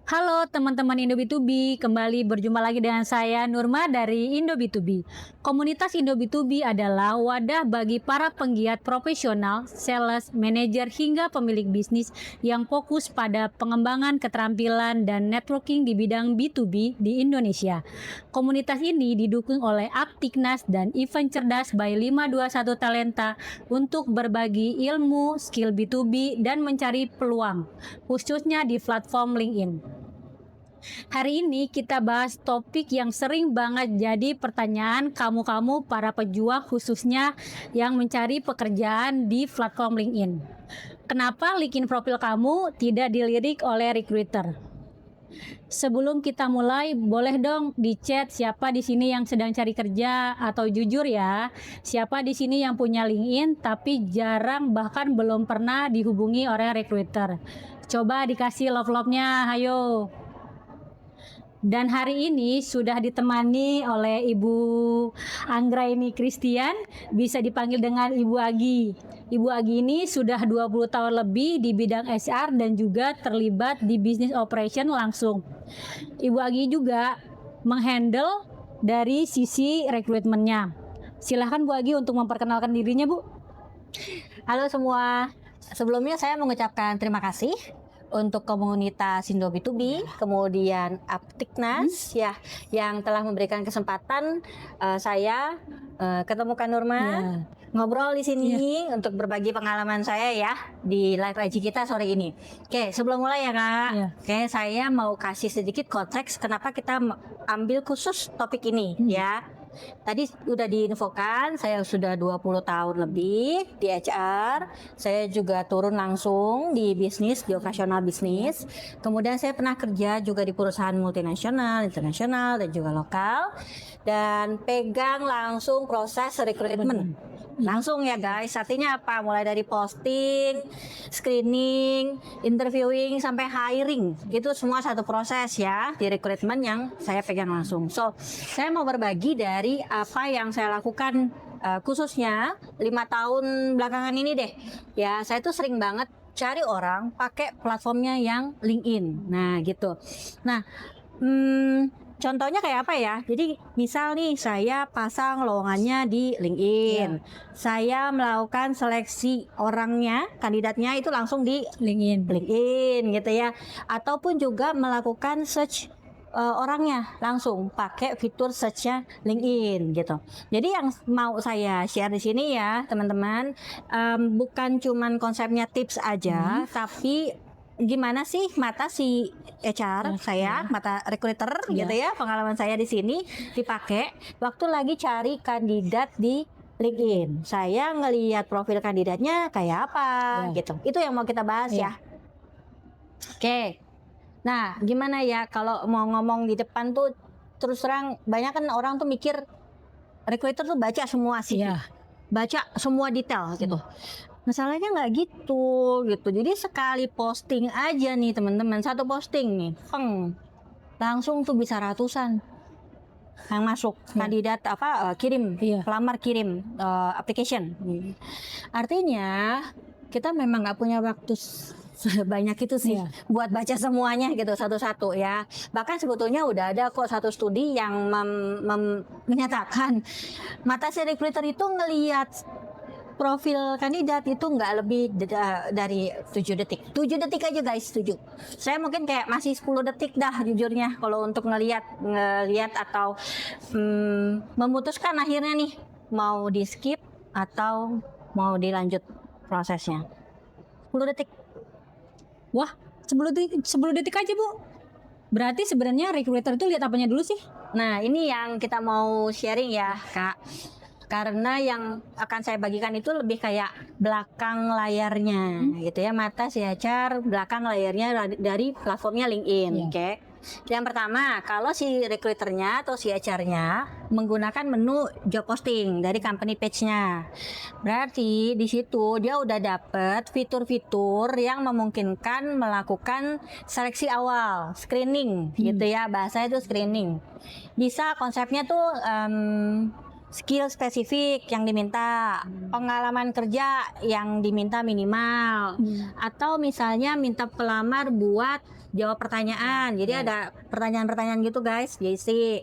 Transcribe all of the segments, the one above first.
Halo teman-teman Indo B2B, kembali berjumpa lagi dengan saya Nurma dari Indo B2B. Komunitas Indo B2B adalah wadah bagi para penggiat profesional, sales, manajer hingga pemilik bisnis yang fokus pada pengembangan keterampilan dan networking di bidang B2B di Indonesia. Komunitas ini didukung oleh Aptiknas dan Event Cerdas by 521 Talenta untuk berbagi ilmu, skill B2B dan mencari peluang, khususnya di platform LinkedIn. Hari ini kita bahas topik yang sering banget jadi pertanyaan kamu-kamu para pejuang khususnya yang mencari pekerjaan di platform LinkedIn. Kenapa LinkedIn profil kamu tidak dilirik oleh recruiter? Sebelum kita mulai, boleh dong di chat siapa di sini yang sedang cari kerja atau jujur ya, siapa di sini yang punya LinkedIn tapi jarang bahkan belum pernah dihubungi oleh recruiter. Coba dikasih love-love-nya, ayo. Dan hari ini sudah ditemani oleh Ibu Anggraini Christian, bisa dipanggil dengan Ibu Agi. Ibu Agi ini sudah 20 tahun lebih di bidang HR dan juga terlibat di business operation langsung. Ibu Agi juga menghandle dari sisi rekrutmennya. Silahkan Bu Agi untuk memperkenalkan dirinya, Bu. Halo semua, sebelumnya saya mengucapkan terima kasih untuk komunitas Indo B2B, kemudian Aptiknas ya yang telah memberikan kesempatan saya ketemu Kak Nurma ngobrol di sini untuk berbagi pengalaman saya ya di live IG kita sore ini. Oke, sebelum mulai ya Kak. Oke, saya mau kasih sedikit konteks kenapa kita ambil khusus topik ini ya. Tadi udah diinfokan, saya sudah 20 tahun lebih di HR. Saya juga turun langsung di bisnis, di operasional bisnis. Kemudian saya pernah kerja juga di perusahaan multinasional, internasional, dan juga lokal. Dan pegang langsung proses rekrutmen. Langsung ya guys, artinya apa? Mulai dari posting, screening, interviewing, sampai hiring. Itu semua satu proses ya di rekrutmen yang saya pegang langsung. So, saya mau berbagi dari apa yang saya lakukan khususnya 5 tahun belakangan ini deh. Ya, saya tuh sering banget cari orang pakai platformnya yang LinkedIn. Nah, gitu. Nah, contohnya kayak apa ya? Jadi misal nih saya pasang lowongannya di LinkedIn, saya melakukan seleksi orangnya, kandidatnya itu langsung di LinkedIn gitu ya, ataupun juga melakukan search orangnya langsung pakai fitur searchnya LinkedIn gitu. Jadi yang mau saya share di sini ya teman-teman, bukan cuman konsepnya tips aja, tapi gimana sih mata si HR saya, mata recruiter gitu ya, pengalaman saya di sini dipakai waktu lagi cari kandidat di LinkedIn. Saya ngelihat profil kandidatnya kayak apa gitu. Itu yang mau kita bahas ya. Oke. Nah, gimana ya kalau mau ngomong di depan tuh terus terang banyak kan orang tuh mikir recruiter tuh baca semua sih. Baca semua detail gitu. Masalahnya nggak gitu. Jadi sekali posting aja nih teman-teman, satu posting nih, langsung tuh bisa ratusan yang masuk kandidat kirim, pelamar kirim application. Artinya kita memang nggak punya waktu sebanyak itu sih buat baca semuanya gitu satu-satu ya. Bahkan sebetulnya udah ada kok satu studi yang menyatakan mata si recruiter itu ngelihat profil kandidat itu nggak lebih dari 7 detik. 7 detik aja guys, 7. Saya mungkin kayak masih 10 detik dah jujurnya kalau untuk ngelihat atau memutuskan akhirnya nih mau di skip atau mau dilanjut prosesnya. 10 detik. Wah, 10 detik aja Bu. Berarti sebenarnya recruiter itu lihat apanya dulu sih? Nah, ini yang kita mau sharing ya, Kak. Karena yang akan saya bagikan itu lebih kayak belakang layarnya gitu ya, mata si HR, belakang layarnya dari platformnya LinkedIn. Oke. Yang pertama, kalau si recruiternya atau si HR-nya menggunakan menu job posting dari company page-nya, berarti di situ dia udah dapet fitur-fitur yang memungkinkan melakukan seleksi awal, screening gitu ya, bahasanya itu screening. Bisa konsepnya tuh skill spesifik yang diminta, pengalaman kerja yang diminta minimal, atau misalnya minta pelamar buat jawab pertanyaan. Jadi ada pertanyaan-pertanyaan gitu guys, JC.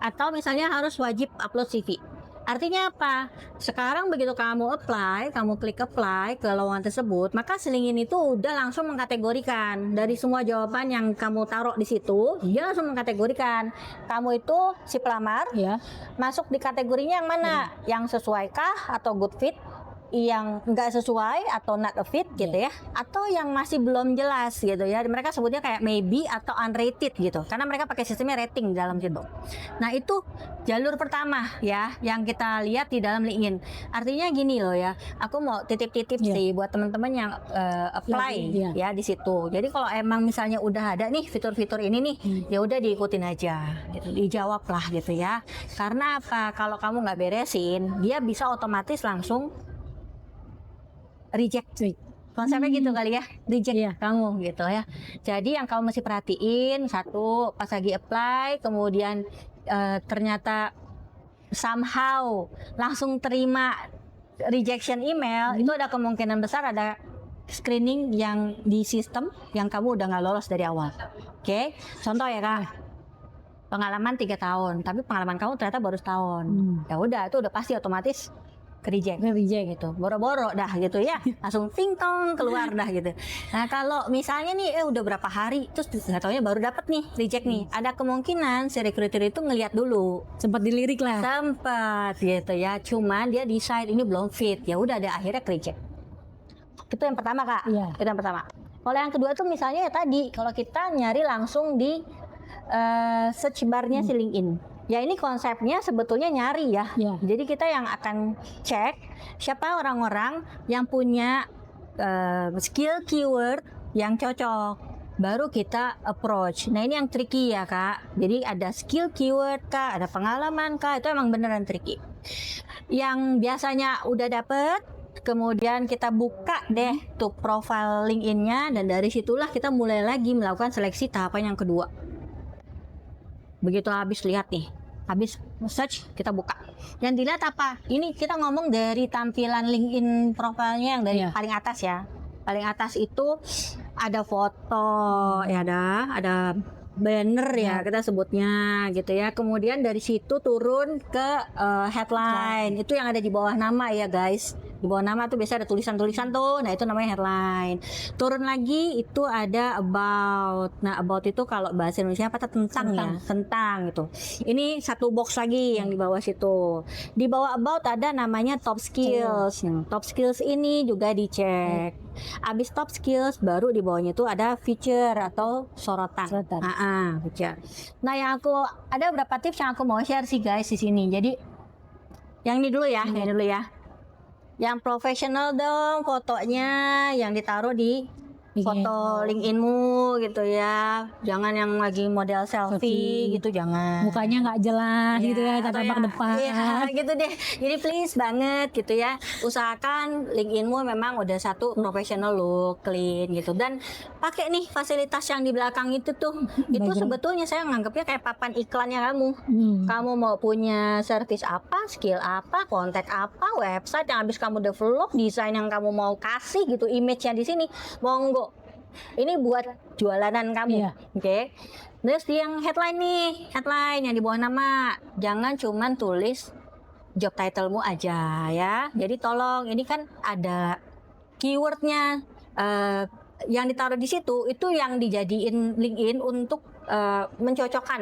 Atau misalnya harus wajib upload CV. Artinya apa? Sekarang begitu kamu apply, kamu klik apply ke lowongan tersebut, maka si LinkedIn itu udah langsung mengkategorikan dari semua jawaban yang kamu taruh di situ, dia langsung mengkategorikan kamu itu si pelamar Ya. masuk di kategorinya yang mana, yang sesuaikah atau good fit, yang enggak sesuai atau not a fit gitu ya, atau yang masih belum jelas gitu ya. Mereka sebutnya kayak maybe atau unrated gitu, karena mereka pakai sistemnya rating di dalam situ. Nah itu jalur pertama ya yang kita lihat di dalam LinkedIn. Artinya gini loh ya, aku mau titip-titip sih buat teman-teman yang apply ya di situ. Jadi kalau emang misalnya udah ada nih fitur-fitur ini nih, ya udah diikutin aja gitu, dijawab lah gitu ya. Karena apa? Kalau kamu nggak beresin, dia bisa otomatis langsung reject. Konsepnya gitu kali ya, reject kamu gitu ya. Jadi yang kamu mesti perhatiin, satu, pas lagi apply kemudian ternyata somehow langsung terima rejection email, itu ada kemungkinan besar ada screening yang di sistem yang kamu udah nggak lolos dari awal. Oke, contoh ya Kak, pengalaman 3 tahun tapi pengalaman kamu ternyata baru setahun. Ya udah, itu udah pasti otomatis reject gitu, boro-boro dah gitu ya, langsung ting tong keluar dah gitu. Nah kalau misalnya nih udah berapa hari terus nggak taunya baru dapat nih reject nih, ada kemungkinan si recruiter itu ngelihat dulu, Sempat dilirik lah. sempat gitu ya, cuman dia decide ini belum fit, ya udah ada akhirnya reject. Itu yang pertama Kak. Iya. Itu yang pertama. Kalau yang kedua tuh misalnya ya tadi, kalau kita nyari langsung di search barnya si LinkedIn. Ya ini konsepnya sebetulnya nyari ya. Jadi kita yang akan cek siapa orang-orang yang punya skill keyword yang cocok, baru kita approach. Nah ini yang tricky ya Kak. Jadi ada skill keyword Kak, ada pengalaman Kak, itu emang beneran tricky. Yang biasanya udah dapet, kemudian kita buka deh tuh profile LinkedIn-nya, dan dari situlah kita mulai lagi melakukan seleksi tahapan yang kedua. Begitu habis lihat nih, habis search, kita buka. Yang dilihat apa? Ini kita ngomong dari tampilan LinkedIn profilnya yang dari paling atas ya. Paling atas itu ada foto, ya ada banner ya kita sebutnya gitu ya. Kemudian dari situ turun ke headline. Itu yang ada di bawah nama ya guys. Di bawah nama tuh biasa ada tulisan-tulisan tuh. Nah itu namanya headline. Turun lagi itu ada about. Nah about itu kalau bahasa Indonesia apa? Tentang ya, tentang gitu. Ini satu box lagi yang di bawah situ. Di bawah about ada namanya top skills. Top skills ini juga dicek. Abis top skills baru di bawahnya itu ada feature atau sorotan. Feature. Nah yang aku ada beberapa tips yang aku mau share sih guys di sini. Jadi yang ini dulu ya, yang ini dulu ya. Yang profesional dong fotonya, yang ditaruh di foto LinkedIn-mu gitu ya. Jangan yang lagi model selfie gitu, jangan. Mukanya nggak jelas gitu ya, tampak depan. Iya, gitu deh. Jadi please banget gitu ya. Usahakan LinkedIn-mu memang udah satu professional look, clean gitu. Dan pakai nih fasilitas yang di belakang itu tuh. Itu sebetulnya saya nganggapnya kayak papan iklannya kamu. Kamu mau punya service apa, skill apa, kontak apa, website yang habis kamu develop, desain yang kamu mau kasih gitu, image-nya di sini, monggo. Ini buat jualanan kamu, oke? Terus yang headline nih, headline yang di bawah nama, jangan cuman tulis job title-mu aja ya. Jadi tolong, ini kan ada keywordnya yang ditaruh di situ, itu yang dijadiin LinkedIn untuk mencocokkan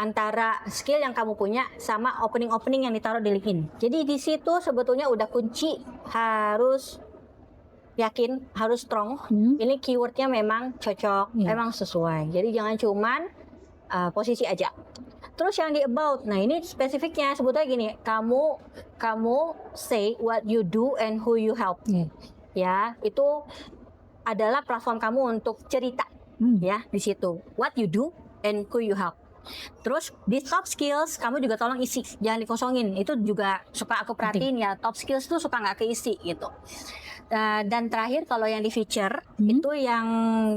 antara skill yang kamu punya sama opening-opening yang ditaruh di LinkedIn. Jadi di situ sebetulnya udah kunci, harus yakin, harus strong. Ini keywordnya memang cocok, memang sesuai. Jadi jangan cuman posisi aja. Terus yang di about, nah ini spesifiknya sebetulnya gini, kamu say what you do and who you help. Ya, itu adalah platform kamu untuk cerita, ya di situ. What you do and who you help. Terus di top skills kamu juga tolong isi, jangan dikosongin. Itu juga suka aku perhatiin ya, top skills tuh suka nggak keisi gitu. Dan terakhir kalau yang di feature itu yang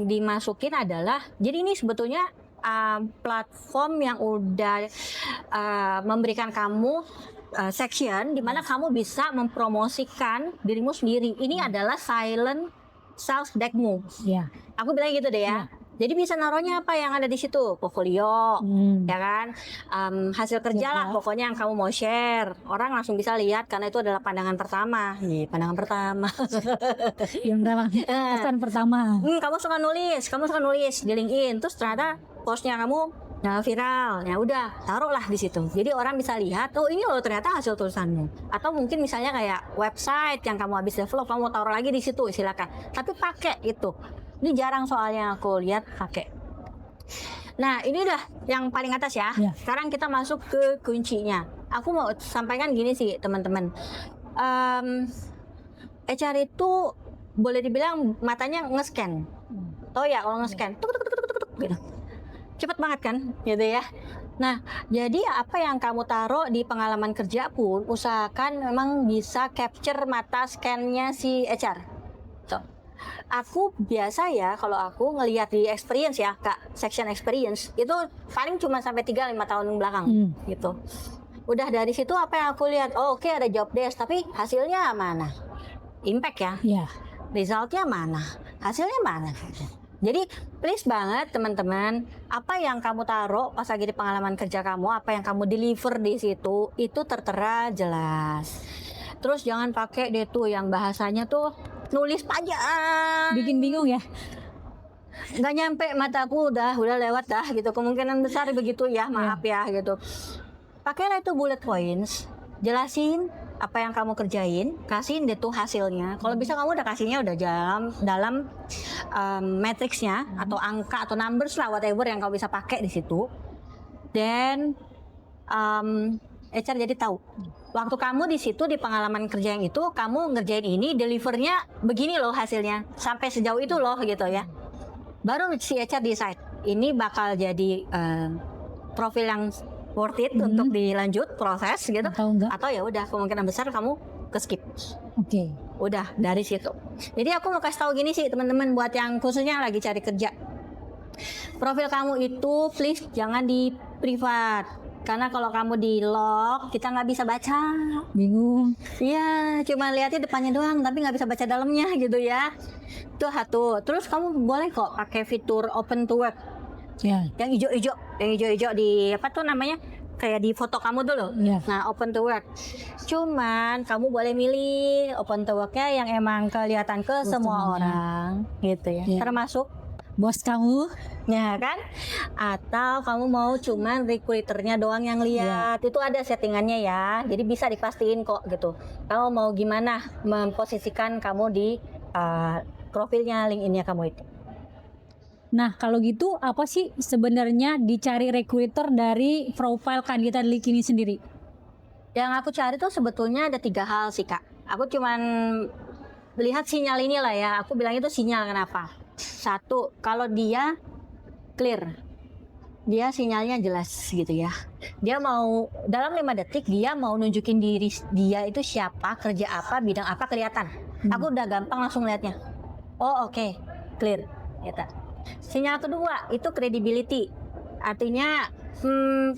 dimasukin adalah, jadi ini sebetulnya platform yang udah memberikan kamu section di mana kamu bisa mempromosikan dirimu sendiri. Ini adalah silent sales deckmu. Aku bilang gitu deh ya. Jadi bisa naruhnya apa yang ada di situ? Portfolio, ya kan? Hasil kerja lah pokoknya yang kamu mau share. Orang langsung bisa lihat karena itu adalah pandangan pertama. Pandangan pertama. Yang pertama, pesan pertama. Kamu suka nulis di LinkedIn, terus ternyata postnya kamu viral, ya udah taruhlah di situ. Jadi orang bisa lihat, oh ini loh ternyata hasil tulisanmu. Atau mungkin misalnya kayak website yang kamu habis develop, kamu taruh lagi di situ, silakan. Tapi pakai itu. Ini jarang soalnya aku lihat pakai. Nah ini udah yang paling atas ya. Sekarang kita masuk ke kuncinya. Aku mau sampaikan gini sih teman-teman. HR itu boleh dibilang matanya nge-scan. Tahu ya kalau nge-scan, tuk tuk tuk tuk tuk tuk gitu. Cepet banget kan, gitu ya. Nah, jadi apa yang kamu taruh di pengalaman kerja pun usahakan memang bisa capture mata scan-nya si HR. Aku biasa ya kalau aku ngelihat di experience ya Kak, section experience itu paling cuma sampai 3-5 tahun belakang gitu. Udah dari situ apa yang aku lihat, oh oke, ada job desk tapi hasilnya mana? Impact ya. Resultnya mana? Hasilnya mana? Jadi please banget teman-teman, apa yang kamu taruh pas lagi di pengalaman kerja kamu, apa yang kamu deliver di situ itu tertera jelas. Terus jangan pakai deh tuh yang bahasanya tuh nulis pajak, bikin bingung ya. Nggak nyampe mataku, udah lewat dah gitu. Kemungkinan besar begitu ya, maaf ya gitu. Pakailah itu bullet points, jelasin apa yang kamu kerjain, kasihin deh tuh hasilnya. Kalau bisa kamu udah kasihnya udah dalam matriksnya atau angka atau numbers lah, whatever yang kamu bisa pakai di situ. Dan HR jadi tahu waktu kamu di situ di pengalaman kerja yang itu kamu ngerjain ini, delivernya begini loh hasilnya, sampai sejauh itu loh gitu ya. Baru si HR decide ini bakal jadi profil yang worth it untuk dilanjut proses gitu, atau ya udah kemungkinan besar kamu ke skip. Udah dari situ. Jadi aku mau kasih tahu gini sih teman-teman, buat yang khususnya lagi cari kerja, profil kamu itu please jangan di privat. Karena kalau kamu di lock, kita nggak bisa baca. Bingung. Iya, cuma lihatnya depannya doang, tapi nggak bisa baca dalamnya gitu ya. Itu satu. Terus kamu boleh kok pakai fitur open to web. Yang hijau-hijau di apa tuh namanya? Kayak di foto kamu dulu. Nah, open to work. Cuman kamu boleh milih open to work-nya yang emang kelihatan ke semua orang, gitu ya. Termasuk bos kamu, ya kan? Atau kamu mau cuman recruiternya doang yang lihat, itu ada settingannya ya. Jadi bisa dipastiin kok gitu. Kamu mau gimana memposisikan kamu di profilnya LinkedIn-nya kamu itu. Nah kalau gitu apa sih sebenarnya dicari recruiter dari profil kandidat LinkedIn sendiri? Yang aku cari tuh sebetulnya ada 3 hal sih Kak. Aku cuman lihat sinyal ini lah ya. Aku bilang itu sinyal kenapa? 1, kalau dia clear, dia sinyalnya jelas gitu ya. Dia mau dalam 5 detik dia mau nunjukin diri dia itu siapa, kerja apa, bidang apa, kelihatan. Aku udah gampang langsung lihatnya. Oh oke, clear gitu. Sinyal kedua itu credibility. Artinya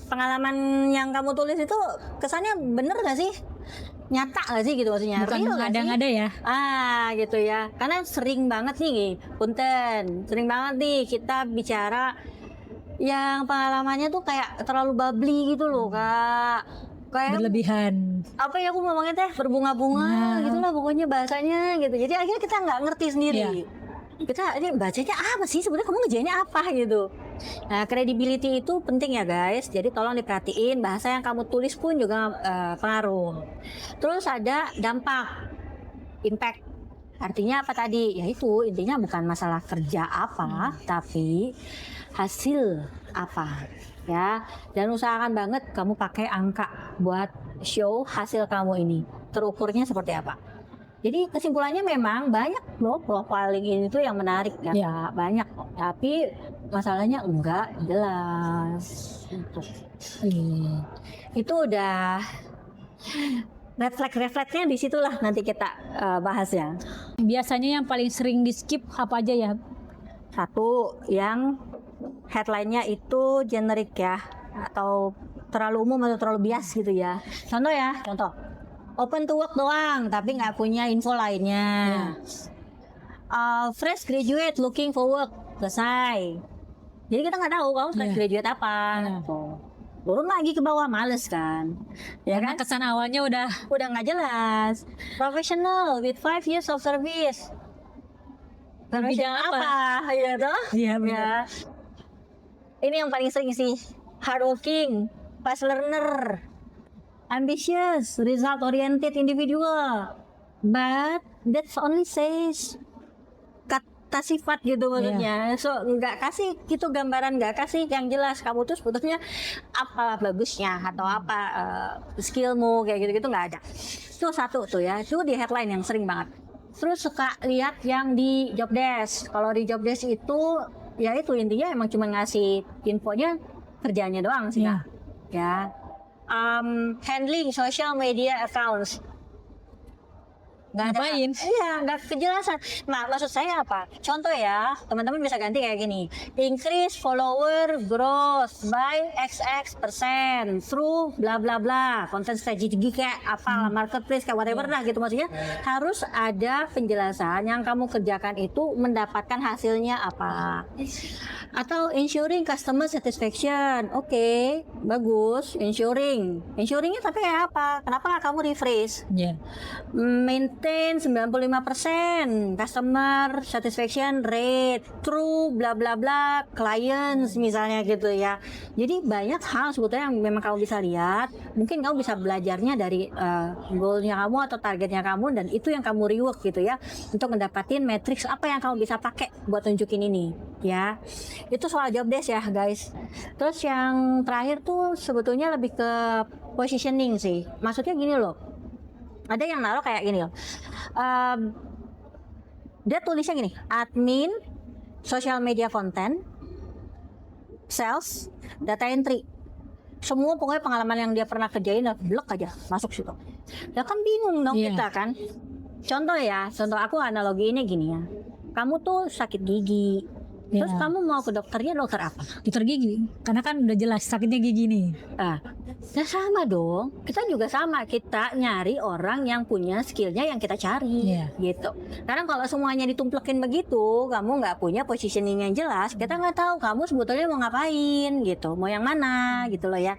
pengalaman yang kamu tulis itu kesannya bener gak sih? Nyata gak sih gitu maksudnya? Bukan ada ya? Gitu ya. Karena sering banget nih, punten, sering banget nih kita bicara yang pengalamannya tuh kayak terlalu bubbly gitu loh Kak. Kayak berlebihan. Apa ya aku ngomongnya teh berbunga-bunga gitu lah pokoknya bahasanya gitu. Jadi akhirnya kita nggak ngerti sendiri. Kita ini bacanya apa sih sebenarnya, kamu ngerjainnya apa gitu. Nah, credibility itu penting ya guys. Jadi tolong diperhatiin, bahasa yang kamu tulis pun juga pengaruh. Terus ada dampak, impact. Artinya apa tadi? Ya itu intinya bukan masalah kerja apa, tapi hasil apa ya. Dan usahakan banget kamu pakai angka buat show hasil kamu ini. Terukurnya seperti apa? Jadi kesimpulannya memang banyak loh profiling ini tuh yang menarik ya, banyak. Tapi masalahnya enggak jelas. Itu udah red flag-nya disitulah nanti kita bahas ya. Biasanya yang paling sering di skip apa aja ya? 1, yang headline-nya itu generik ya, atau terlalu umum atau terlalu bias gitu ya. Contoh. Open to work doang, tapi nggak punya info lainnya. Fresh graduate looking for work, selesai. Jadi kita nggak tahu kamu fresh Iya. graduate apa. Gitu. Turun lagi ke bawah, males kan? Ya Karena kan? kesan awalnya udah Udah nggak jelas. Professional with 5 years of service. bidang Professional apa? apa? Ya toh? Iya Ya. benar. Ini yang paling sering sih. Hardworking, fast learner, ambitious, result oriented individual. But that only says kata sifat gitu maksudnya. So nggak kasih gitu gambaran, nggak kasih yang jelas kamu tuh sebetulnya apa bagusnya atau apa skillmu kayak gitu-gitu nggak ada. Itu satu tuh ya. Itu di headline yang sering banget. Terus suka lihat yang di job desk. Kalau di job desk itu ya itu intinya emang cuma ngasih infonya kerjanya doang sih Iya. Kak. Ya. Handling social media accounts. Nggak ada, Ngapain? iya, nggak kejelasan. Nah, maksud saya apa? Contoh ya, teman-teman bisa ganti kayak gini. Increase follower growth by XX% through bla bla bla. Content strategy kayak apa, marketplace kayak whatever lah gitu maksudnya. Harus ada penjelasan yang kamu kerjakan itu mendapatkan hasilnya apa. Atau ensuring customer satisfaction. Oke, bagus. Ensuringnya tapi kayak apa? Kenapa nggak kamu refresh? Iya. Maintain 95% customer satisfaction rate through bla bla bla clients misalnya gitu ya. Jadi banyak hal sebetulnya yang memang kamu bisa lihat, mungkin kamu bisa belajarnya dari goalnya kamu atau targetnya kamu, dan itu yang kamu rework gitu ya untuk mendapatkan matrix apa yang kamu bisa pakai buat tunjukin ini ya. Itu soal job desk ya guys. Terus yang terakhir tuh sebetulnya lebih ke positioning sih. Maksudnya gini loh, ada yang naruh kayak gini loh. Dia tulisnya gini, admin, social media content, sales, data entry. Semua pokoknya pengalaman yang dia pernah kerjain blek aja masuk situ. Ya kan bingung dong Iya. kita kan. Contoh aku analoginya gini ya. Kamu tuh sakit gigi. Terus Iya. kamu mau ke dokternya dokter apa? Dokter gigi. Karena kan udah jelas sakitnya gigi nih. Ya sama dong. Kita juga sama. Kita nyari orang yang punya skillnya yang kita cari, Iya. gitu. Karena kalau semuanya ditumplekin begitu, kamu nggak punya positioning yang jelas. Kita nggak tahu kamu sebetulnya mau ngapain, gitu. Mau yang mana, gitu loh ya.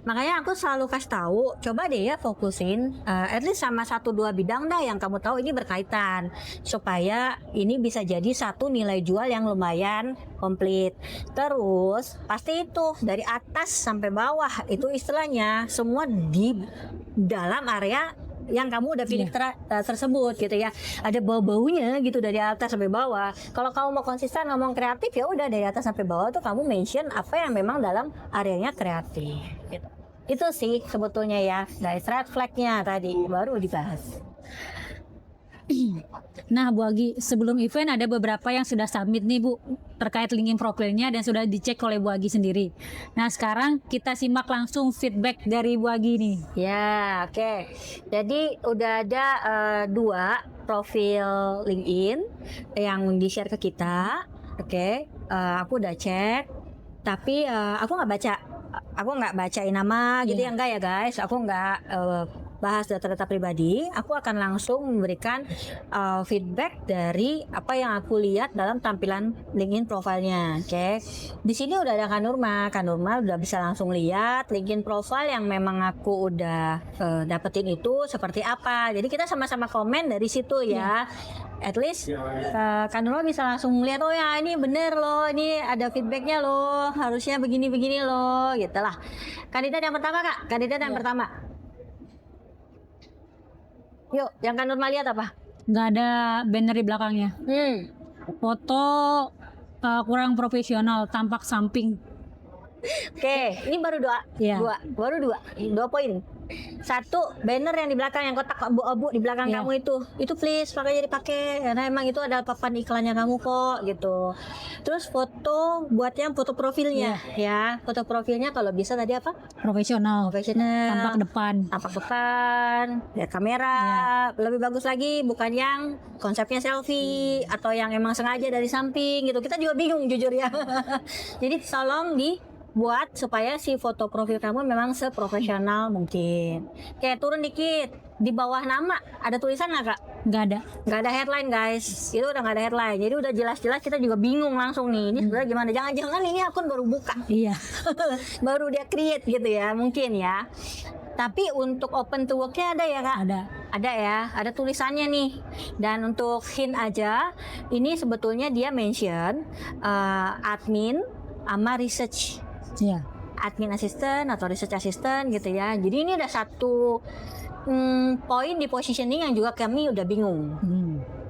Makanya aku selalu kasih tahu, coba deh ya fokusin, at least sama 1-2 bidang dah yang kamu tahu ini berkaitan, supaya ini bisa jadi satu nilai jual yang lumayan komplit. Terus pasti itu dari atas sampai bawah itu istilahnya semua di dalam area yang kamu udah pilih tersebut gitu ya. Ada bau-baunya gitu dari atas sampai bawah. Kalau kamu mau konsisten ngomong kreatif, ya udah dari atas sampai bawah tuh kamu mention apa yang memang dalam areanya kreatif gitu. Itu sih sebetulnya ya guys, red flag-nya tadi baru dibahas. Nah Bu Agi, sebelum event ada beberapa yang sudah submit nih Bu terkait LinkedIn profilnya dan sudah dicek oleh Bu Agi sendiri. Nah sekarang kita simak langsung feedback dari Bu Agi nih. Ya, oke. Jadi udah ada 2 profil LinkedIn yang di-share ke kita. Oke, aku udah cek. Tapi aku nggak bacain nama gitu ya, enggak ya guys. Aku nggak bahas data-data pribadi. Aku akan langsung memberikan feedback dari apa yang aku lihat dalam tampilan LinkedIn profilnya. Oke. Di sini udah ada Kak Nurma udah bisa langsung lihat LinkedIn profile yang memang aku udah dapetin itu seperti apa. Jadi kita sama-sama komen dari situ ya. At least Kak Nurma bisa langsung lihat, oh ya ini bener loh, ini ada feedbacknya loh, harusnya begini-begini loh, gitu lah. Kandidat yang pertama Kak, yang pertama. Yuk, yang Kak Nurma lihat apa? Nggak ada banner di belakangnya. Foto kurang profesional, tampak samping. Oke, ini baru 2. Iya. Baru 2 poin. 1, banner yang di belakang yang kotak abu-abu di belakang Iya. kamu itu please makanya dipakai karena emang itu ada papan iklannya kamu kok gitu. Terus foto buat yang foto profilnya ya. Foto profilnya kalau bisa tadi apa? Profesional. Profesional. Tampak depan. Tampak depan, lihat kamera. Lebih bagus lagi bukan yang konsepnya selfie atau yang emang sengaja dari samping gitu. Kita juga bingung jujur ya. Jadi tolong buat supaya si foto profil kamu memang seprofesional mungkin. Kayak turun dikit di bawah nama ada tulisan nggak Kak? Nggak ada headline guys, itu udah nggak ada headline, jadi udah jelas-jelas kita juga bingung langsung nih, ini sebenarnya gimana, jangan-jangan ini akun baru buka, Iya. baru dia create gitu ya, mungkin ya. Tapi untuk open to worknya ada ya kak? Ada ya, ada tulisannya nih. Dan untuk hint aja, ini sebetulnya dia mention admin sama research, Iya. admin assistant atau research assistant gitu ya. Jadi ini ada satu poin di positioning yang juga kami udah bingung.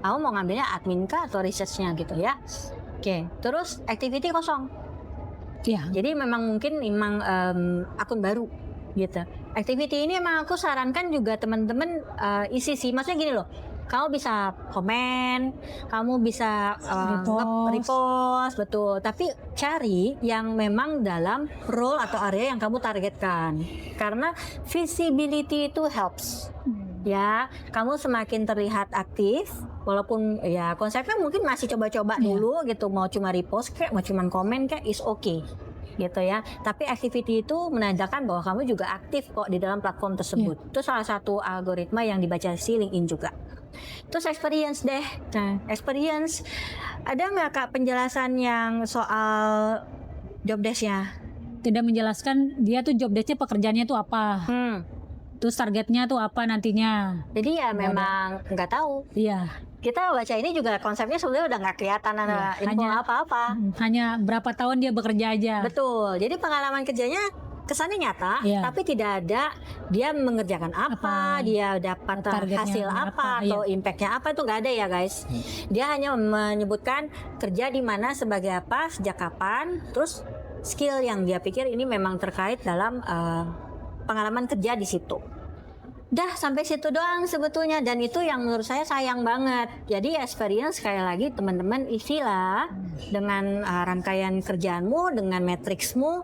Kamu mau ngambilnya admin kah atau researchnya gitu ya? Oke, terus activity kosong. Iya. Jadi memang mungkin akun baru gitu. Activity ini emang aku sarankan juga teman-teman isi sih. Maksudnya gini loh. Kamu bisa komen, kamu bisa repost, betul. Tapi cari yang memang dalam role atau area yang kamu targetkan. Karena visibility itu helps. Ya, kamu semakin terlihat aktif, walaupun ya konsepnya mungkin masih coba-coba dulu gitu, mau cuma repost kayak, mau cuma komen kayak, is okay gitu ya. Tapi activity itu menandakan bahwa kamu juga aktif kok di dalam platform tersebut. Itu salah satu algoritma yang dibaca si LinkedIn juga. Terus experience deh. Nah, experience ada nggak kak penjelasan yang soal job desk-nya? Tidak menjelaskan dia tuh job desk-nya pekerjaannya tuh apa. Terus targetnya tuh apa nantinya. Jadi ya memang nggak tahu. Iya. Kita baca ini juga konsepnya sebenarnya udah nggak kelihatan ada info apa-apa. Hanya berapa tahun dia bekerja aja. Betul. Jadi pengalaman kerjanya kesannya nyata, tapi tidak ada dia mengerjakan apa, dia dapat hasil apa atau impactnya apa, itu nggak ada ya guys. Dia hanya menyebutkan kerja di mana sebagai apa, sejak kapan, terus skill yang dia pikir ini memang terkait dalam pengalaman kerja di situ. Dah sampai situ doang sebetulnya, dan itu yang menurut saya sayang banget. Jadi experience sekali lagi teman-teman isilah dengan rangkaian kerjaanmu, dengan matriksmu,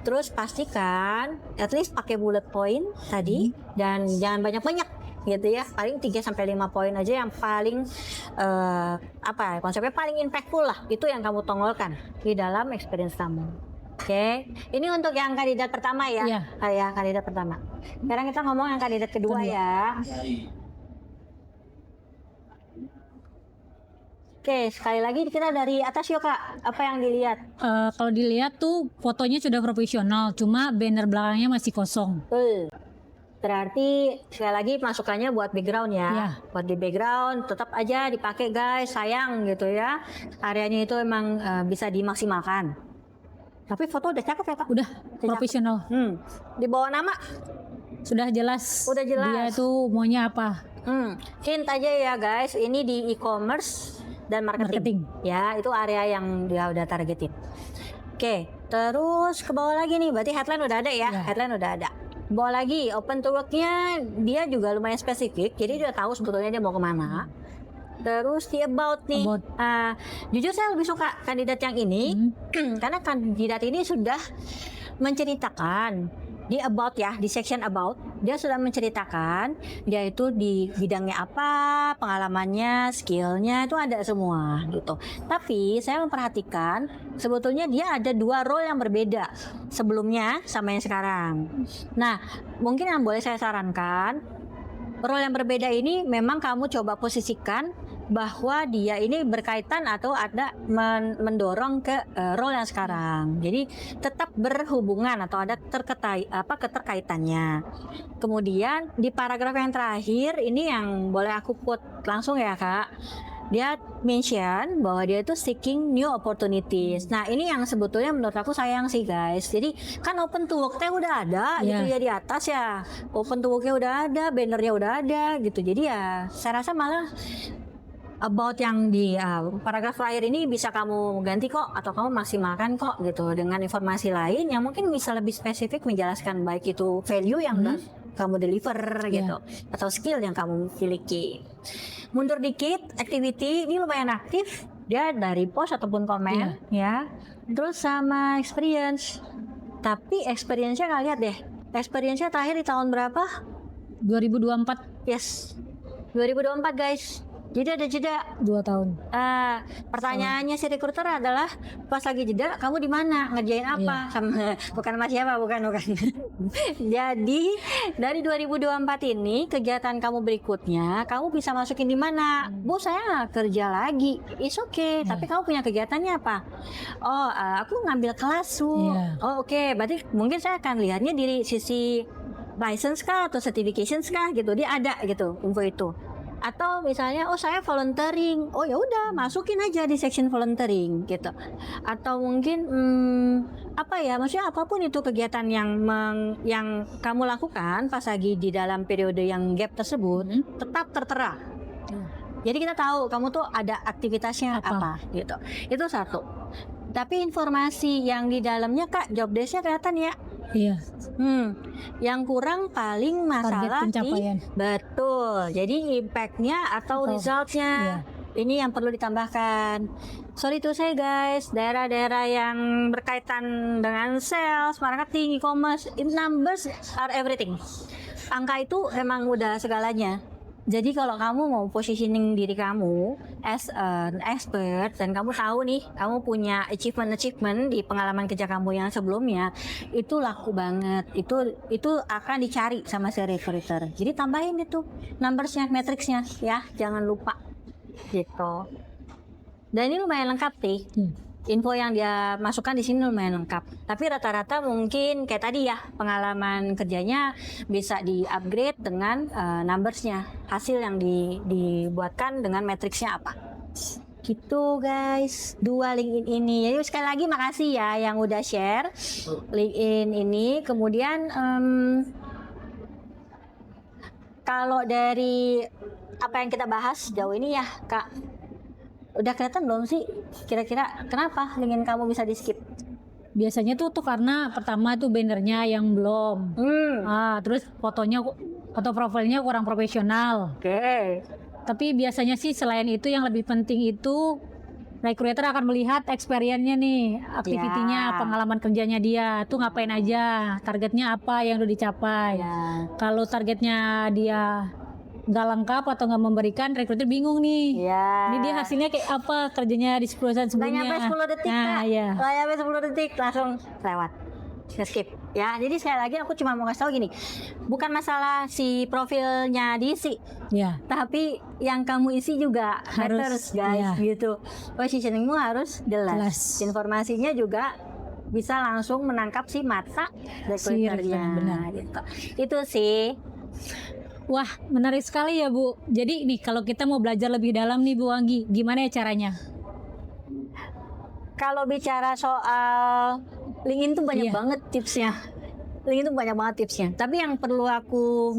terus pastikan at least pakai bullet point tadi dan jangan banyak-banyak gitu ya, paling 3-5 poin aja yang paling konsepnya paling impactful lah, itu yang kamu tongolkan di dalam experience kamu. Oke, ini untuk yang kandidat pertama ya. Ya, kandidat pertama. Sekarang kita ngomong yang kandidat kedua ya. Oke, sekali lagi kita dari atas yuk kak. Apa yang dilihat? Kalau dilihat tuh fotonya sudah profesional, cuma banner belakangnya masih kosong. Berarti sekali lagi masukannya buat background ya. Buat di background tetap aja dipakai guys, sayang gitu ya. Areanya itu emang bisa dimaksimalkan. Tapi foto udah cakep ya kak? Udah profesional. Di bawah nama? Sudah jelas. Udah jelas. Dia tuh maunya apa? Hint aja ya guys, ini di e-commerce dan marketing. Ya, itu area yang dia udah targetin. Oke, terus ke bawah lagi nih, berarti headline udah ada ya? Headline udah ada. Bawah lagi, open to work-nya dia juga lumayan spesifik, jadi dia tahu sebetulnya dia mau kemana. Terus di about nih, jujur saya lebih suka kandidat yang ini karena kandidat ini sudah menceritakan di about ya, di section about dia sudah menceritakan dia itu di bidangnya apa, pengalamannya, skillnya itu ada semua gitu. Tapi saya memperhatikan sebetulnya dia ada 2 role yang berbeda sebelumnya sama yang sekarang. Nah, mungkin yang boleh saya sarankan, role yang berbeda ini memang kamu coba posisikan bahwa dia ini berkaitan atau ada mendorong ke role yang sekarang. Jadi tetap berhubungan atau ada keterkaitannya. Kemudian di paragraf yang terakhir ini yang boleh aku quote langsung ya kak. Dia mention bahwa dia itu seeking new opportunities. Nah ini yang sebetulnya menurut aku sayang sih guys. Jadi kan open to work-nya udah ada gitu ya di atas ya. Open to work-nya udah ada, bannernya udah ada gitu. Jadi ya saya rasa malah about yang di paragraf terakhir ini bisa kamu ganti kok, atau kamu maksimalkan kok gitu dengan informasi lain yang mungkin bisa lebih spesifik menjelaskan baik itu value yang kamu deliver gitu atau skill yang kamu miliki. Mundur dikit, activity ini lumayan aktif, dia dari post ataupun komen ya. Terus sama experience, tapi experience-nya nggak lihat deh. Experience-nya terakhir di tahun berapa? 2024. Yes, 2024 guys. Jadi ada jeda. 2 tahun. Pertanyaannya si recruiter adalah pas lagi jeda kamu di mana, ngerjain apa, sama bukan sama siapa, bukan. Jadi dari 2024 ini kegiatan kamu berikutnya kamu bisa masukin di mana? Bu, saya kerja lagi. It's okay. Tapi kamu punya kegiatannya apa? Oh, aku ngambil kelas, Bu. Oh, oke. Berarti mungkin saya akan lihatnya di sisi license kah atau certifications kah gitu. Dia ada gitu info itu. Atau misalnya saya volunteering, oh ya udah masukin aja di section volunteering gitu. Atau mungkin maksudnya apapun itu kegiatan yang kamu lakukan pas lagi di dalam periode yang gap tersebut tetap tertera. Jadi kita tahu kamu tuh ada aktivitasnya apa gitu. Itu satu. Tapi informasi yang di dalamnya Kak, job desk-nya kelihatan ya. Iya. Yang kurang paling masalah betul. Jadi impact-nya atau result-nya ini yang perlu ditambahkan. Sorry to say guys, daerah-daerah yang berkaitan dengan sales, marketing, e-commerce, numbers are everything. Angka itu emang udah segalanya. Jadi kalau kamu mau positioning diri kamu as an expert dan kamu tahu nih kamu punya achievement di pengalaman kerja kamu yang sebelumnya, itu laku banget. Itu akan dicari sama si recruiter. Jadi tambahin itu numbersnya, matriksnya ya, jangan lupa gitu. Dan ini lumayan lengkap sih. Info yang dia masukkan di sini lumayan lengkap. Tapi rata-rata mungkin kayak tadi ya, pengalaman kerjanya bisa di-upgrade dengan numbersnya, hasil yang dibuatkan dengan matriksnya apa. Gitu guys, 2 LinkedIn ini. Jadi sekali lagi makasih ya yang udah share LinkedIn ini. Kemudian kalau dari apa yang kita bahas sejauh ini ya Kak, udah kelihatan belum sih kira-kira kenapa LinkedIn kamu bisa di skip? Biasanya tuh karena pertama tuh bannernya yang belum, terus fotonya atau profilnya kurang profesional. Oke. Tapi biasanya sih selain itu yang lebih penting itu recruiter akan melihat experience-nya nih, aktivitinya, pengalaman kerjanya dia tuh ngapain aja, targetnya apa yang udah dicapai. Kalau targetnya dia nggak lengkap atau nggak memberikan, recruiter bingung nih. Ini dia hasilnya kayak apa kerjanya di perusahaan sebelumnya. Nggak nyampe 10 detik Kak. Nggak nyampe 10 detik langsung lewat. Skip ya. Jadi sekali lagi aku cuma mau kasih tahu gini, bukan masalah si profilnya diisi, tapi yang kamu isi juga matters guys gitu. Positioningmu harus jelas. Informasinya juga bisa langsung menangkap si mata recruiternya gitu. Itu sih. Wah, menarik sekali ya Bu. Jadi nih kalau kita mau belajar lebih dalam nih Bu Anggi, gimana ya caranya? Kalau bicara soal LinkedIn tuh banyak banget tipsnya. LinkedIn tuh banyak banget tipsnya. Tapi yang perlu aku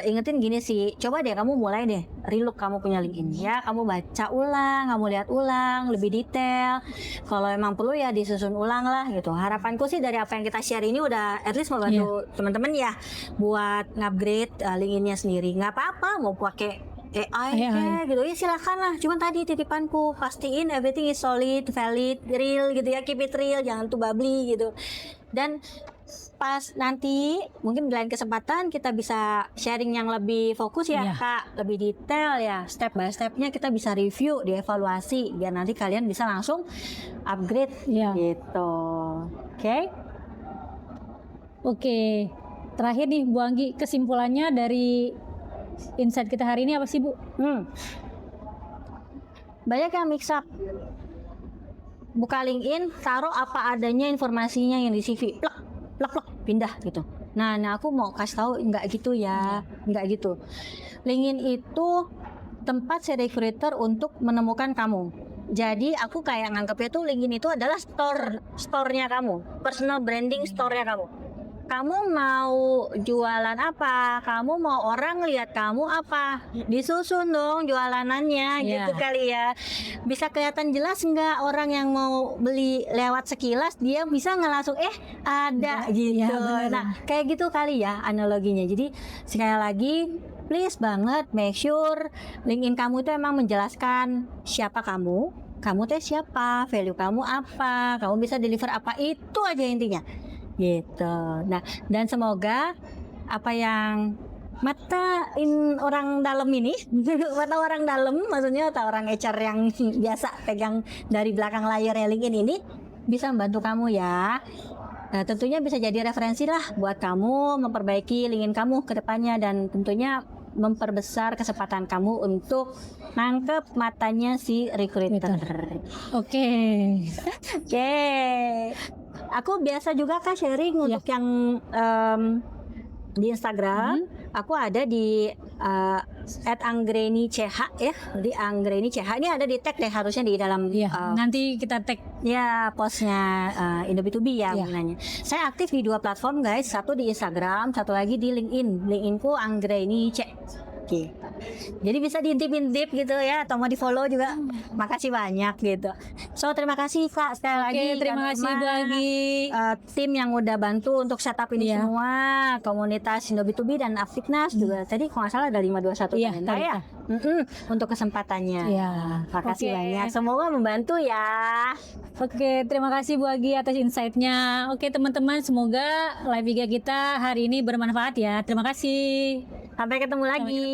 ingetin gini sih, coba deh kamu mulai deh relook kamu punya LinkedIn ya. Kamu baca ulang, kamu lihat ulang, lebih detail. Kalau emang perlu ya disusun ulang lah gitu. Harapanku sih dari apa yang kita share ini udah at least membantu teman-teman ya buat ngupgrade LinkedIn-nya sendiri. Nggak apa-apa mau pakai AI gitu ya, silakan lah. Cuman tadi titipanku, pastiin everything is solid, valid, real gitu ya, keep it real, jangan too bubbly gitu. Dan pas nanti mungkin di lain kesempatan kita bisa sharing yang lebih fokus ya Kak, lebih detail ya, step by stepnya kita bisa review, dievaluasi biar nanti kalian bisa langsung upgrade gitu. Oke. Terakhir nih Bu Anggi, kesimpulannya dari insight kita hari ini apa sih Bu? Banyak yang mix up. Buka LinkedIn, taruh apa adanya informasinya yang di CV, plak, pindah gitu. Nah aku mau kasih tahu nggak gitu ya, nggak gitu. LinkedIn itu tempat si recruiter untuk menemukan kamu. Jadi aku kayak nganggapnya tuh LinkedIn itu adalah store-nya kamu, personal branding store-nya kamu. Kamu mau jualan apa? Kamu mau orang lihat kamu apa? Disusun dong jualanannya gitu kali ya. Bisa kelihatan jelas nggak orang yang mau beli lewat sekilas dia bisa nggak langsung ada gitu. Nah kayak gitu kali ya analoginya. Jadi sekali lagi please banget make sure LinkedIn kamu itu emang menjelaskan siapa kamu teh siapa, value kamu apa, kamu bisa deliver apa, itu aja intinya gitu. Nah dan semoga apa yang orang dalam ini, mata orang dalam, maksudnya atau orang HR yang biasa pegang dari belakang layar LinkedIn ini bisa membantu kamu ya. Nah, tentunya bisa jadi referensi lah buat kamu memperbaiki LinkedIn kamu ke depannya, dan tentunya memperbesar kesempatan kamu untuk nangkep matanya si recruiter. Oke. Oke. Aku biasa juga Kak sharing untuk yang di Instagram. Aku ada di @anggreni.ch ya, di Anggreni.ch. Ini ada di tag deh harusnya di dalam Nanti kita tag ya postnya Indo B2B ya gunanya. Saya aktif di 2 platform guys, satu di Instagram, satu lagi di LinkedIn. LinkedIn-ku Anggreni C. Gitu. Jadi bisa diintip-intip gitu ya, atau mau di follow juga. Makasih banyak gitu. So terima kasih Kak sekali lagi. terima kasih bagi tim yang udah bantu untuk setup ini semua, komunitas Indo B2B dan Aptiknas juga. Tadi kalau nggak salah ada 521 talenta ya. Untuk kesempatannya. Makasih banyak. Semoga membantu ya. Oke, terima kasih Bu Agi atas insight-nya. Oke teman-teman, semoga live IG kita hari ini bermanfaat ya. Terima kasih. Sampai ketemu lagi.